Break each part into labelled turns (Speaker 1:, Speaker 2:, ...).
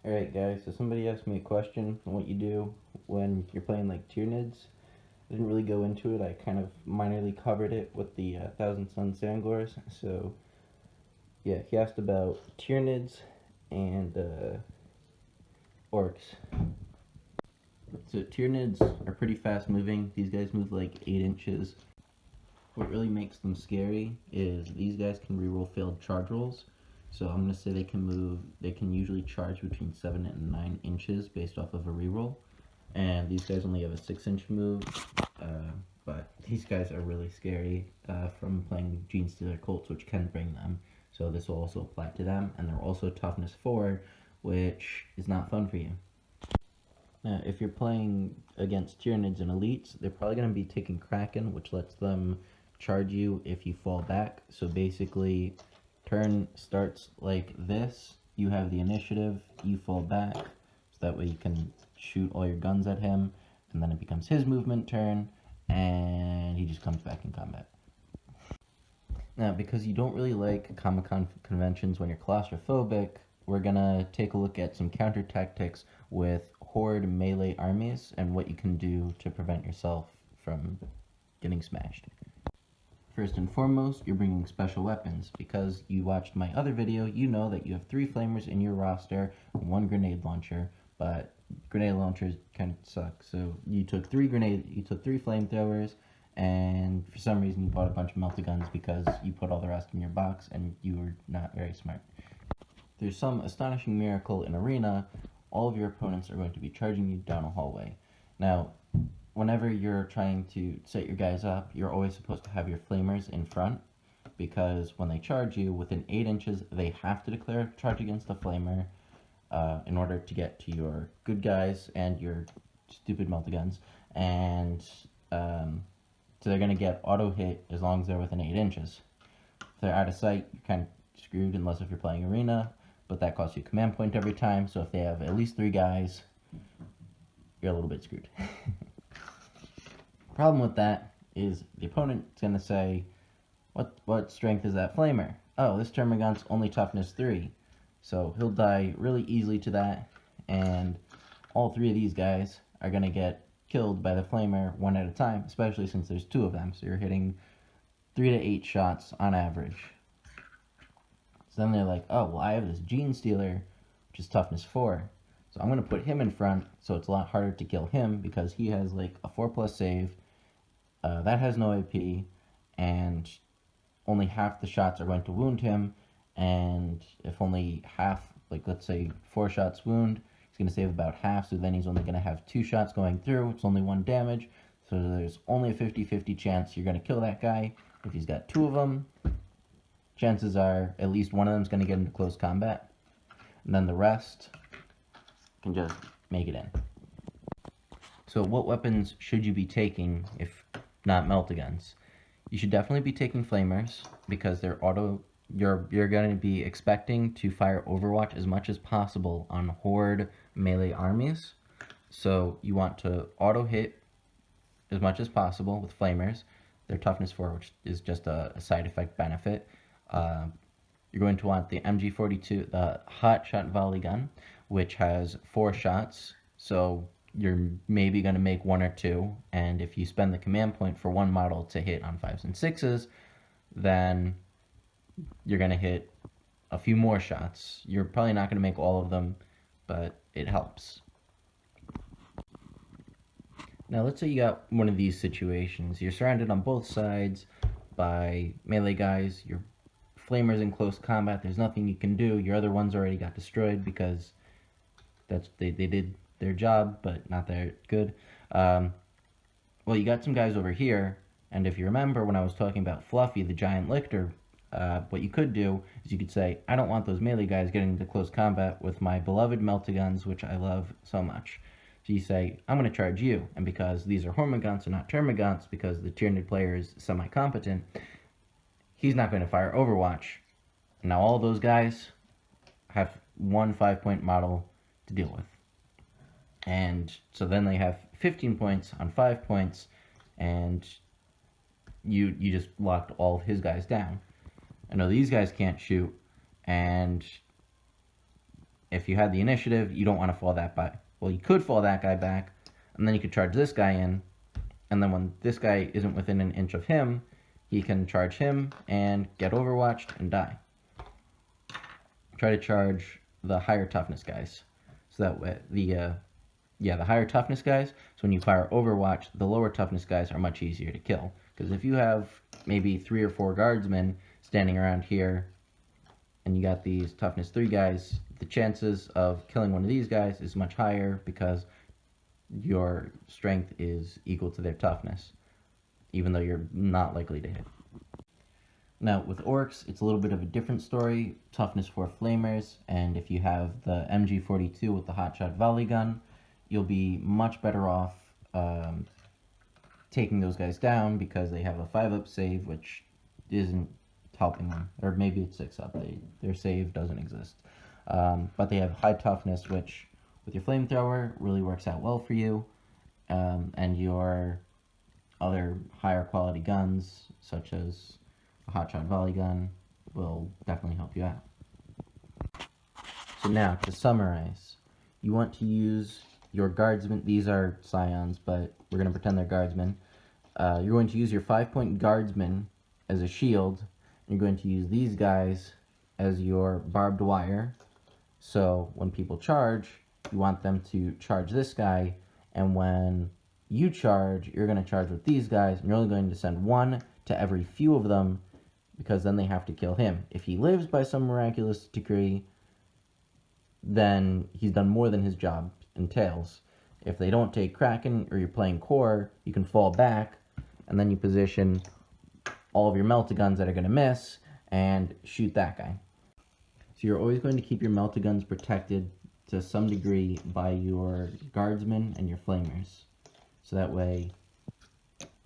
Speaker 1: Alright guys, so somebody asked me a question on what you do when you're playing like Tyranids. I didn't really go into it, I kind of minorly covered it with the Thousand Sun Sangors. So yeah, he asked about Tyranids and Orcs. So Tyranids are pretty fast moving, these guys move like 8 inches. What really makes them scary is these guys can reroll failed charge rolls. So I'm going to say they can usually charge between 7 and 9 inches based off of a reroll. And these guys only have a 6-inch move, but these guys are really scary from playing Gene Stealer Colts, which can bring them. So this will also apply to them, and they're also toughness 4, which is not fun for you. Now, if you're playing against Tyranids and Elites, they're probably going to be taking Kraken, which lets them charge you if you fall back. So basically, turn starts like this. You have the initiative, you fall back, so that way you can shoot all your guns at him, and then it becomes his movement turn, and he just comes back in combat. Now, because you don't really like Comic-Con conventions when you're claustrophobic, we're gonna take a look at some counter tactics with Horde melee armies and what you can do to prevent yourself from getting smashed. First and foremost, you're bringing special weapons. Because you watched my other video, you know that you have 3 flamers in your roster and 1 grenade launcher, but grenade launchers kind of suck. So you took 3 flamethrowers, and for some reason you bought a bunch of melta-guns because you put all the rest in your box and you were not very smart. There's some astonishing miracle in Arena, all of your opponents are going to be charging you down a hallway. Now, whenever you're trying to set your guys up, you're always supposed to have your flamers in front, because when they charge you within 8 inches, they have to declare charge against the flamer in order to get to your good guys and your stupid melta-guns, and so they're going to get auto hit as long as they're within 8 inches. If they're out of sight, you're kind of screwed unless if you're playing Arena, but that costs you a command point every time, so if they have at least 3 guys, you're a little bit screwed. Problem with that is the opponent's going to say, what strength is that flamer? Oh, this termagant's only toughness 3. So he'll die really easily to that, and all 3 of these guys are going to get killed by the flamer one at a time, especially since there's 2 of them, so you're hitting 3 to 8 shots on average. So then they're like, oh, well, I have this Gene Stealer, which is toughness 4. So I'm going to put him in front, so it's a lot harder to kill him, because he has like a 4+ save, that has no AP, and only half the shots are going to wound him, and if only half, like let's say 4 shots wound, he's going to save about half, so then he's only going to have 2 shots going through, it's only 1 damage, so there's only a 50-50 chance you're going to kill that guy. If he's got 2 of them, chances are at least one of them's going to get into close combat, and then the rest can just make it in. So what weapons should you be taking if not melta-guns? You should definitely be taking flamers, because they're you're going to be expecting to fire Overwatch as much as possible on Horde melee armies. So you want to auto hit as much as possible with flamers. Their toughness 4, which is just a side effect benefit. You're going to want the MG42, the hot shot volley gun, which has 4 shots. So you're maybe going to make 1 or 2, and if you spend the command point for 1 model to hit on 5s and 6s, then you're going to hit a few more shots. You're probably not going to make all of them, but it helps. Now let's say you got one of these situations. You're surrounded on both sides by melee guys, your flamers in close combat, there's nothing you can do, your other ones already got destroyed because they did their job, but not that good. Well, you got some guys over here, and if you remember when I was talking about Fluffy, the giant lictor, what you could do is you could say, I don't want those melee guys getting into close combat with my beloved melta-guns, which I love so much. So you say, I'm going to charge you, and because these are Hormagaunts and not Termagants, because the Tyranid player is semi-competent, he's not going to fire Overwatch. Now all those guys have 1 5-point model to deal with. And so then they have 15 points on 5 points, and you just locked all of his guys down. I know these guys can't shoot, and if you had the initiative, you don't want to fall that by. Well, you could fall that guy back, and then you could charge this guy in, and then when this guy isn't within an inch of him, he can charge him and get overwatched and die. Try to charge the higher toughness guys. So that way, the higher toughness guys, so when you fire Overwatch, the lower toughness guys are much easier to kill. Because if you have maybe 3 or 4 guardsmen standing around here, and you got these toughness 3 guys, the chances of killing one of these guys is much higher because your strength is equal to their toughness, even though you're not likely to hit. Now, with orcs, it's a little bit of a different story. Toughness 4 flamers, and if you have the MG42 with the hotshot volley gun, you'll be much better off taking those guys down because they have a 5-up save, which isn't helping them. Or maybe it's 6-up. Their save doesn't exist. But they have high toughness, which with your flamethrower really works out well for you. And your other higher quality guns, such as a hotshot volley gun, will definitely help you out. So now, to summarize, you want to use your guardsmen. These are scions, but we're going to pretend they're guardsmen. You're going to use your 5-point guardsmen as a shield. You're going to use these guys as your barbed wire. So when people charge, you want them to charge this guy, and when you charge, you're going to charge with these guys, and you're only going to send 1 to every few of them, because then they have to kill him. If he lives by some miraculous degree, then he's done more than his job entails. If they don't take Kraken, or you're playing core, you can fall back, and then you position all of your melta-guns that are going to miss, and shoot that guy. So you're always going to keep your melta-guns protected to some degree by your guardsmen and your flamers. So that way,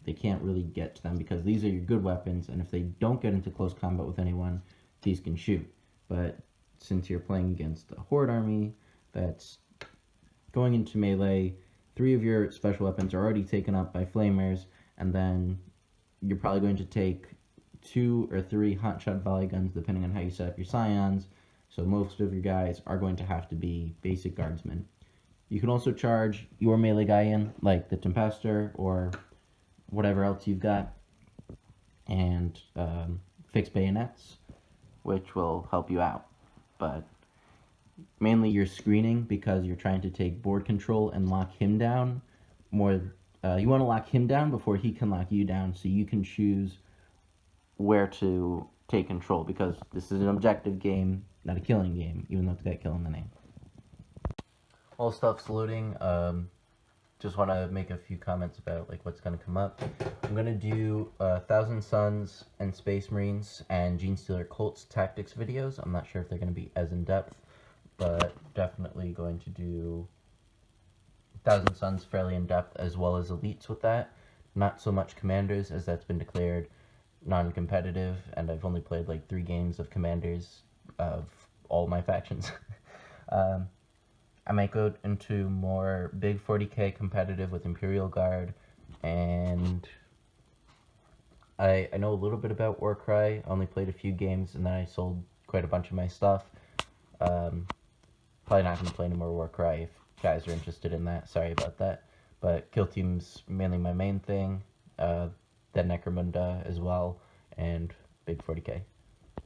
Speaker 1: they can't really get to them, because these are your good weapons, and if they don't get into close combat with anyone, these can shoot. But since you're playing against a Horde army that's going into melee, 3 of your special weapons are already taken up by flamers, and then you're probably going to take 2 or 3 hotshot volley guns, depending on how you set up your scions, so most of your guys are going to have to be basic guardsmen. You can also charge your melee guy in, like the Tempester, or whatever else you've got, and fix bayonets, which will help you out. But mainly you're screening because you're trying to take board control and lock him down. You want to lock him down before he can lock you down, so you can choose where to take control, because this is an objective game, not a killing game, even though it's got kill in the name. While stuff's loading, just want to make a few comments about what's going to come up. I'm going to do Thousand Suns and Space Marines and Genestealer Colts tactics videos. I'm not sure if they're going to be as in-depth, but definitely going to do Thousand Suns fairly in-depth, as well as elites with that. Not so much commanders, as that's been declared non-competitive, and I've only played 3 games of commanders of all my factions. I might go into more big 40k competitive with Imperial Guard, and I know a little bit about Warcry. I only played a few games, and then I sold quite a bunch of my stuff. Probably not going to play any more Warcry if guys are interested in that. Sorry about that. But Kill Team's mainly my main thing. Then Necromunda as well, and big 40k.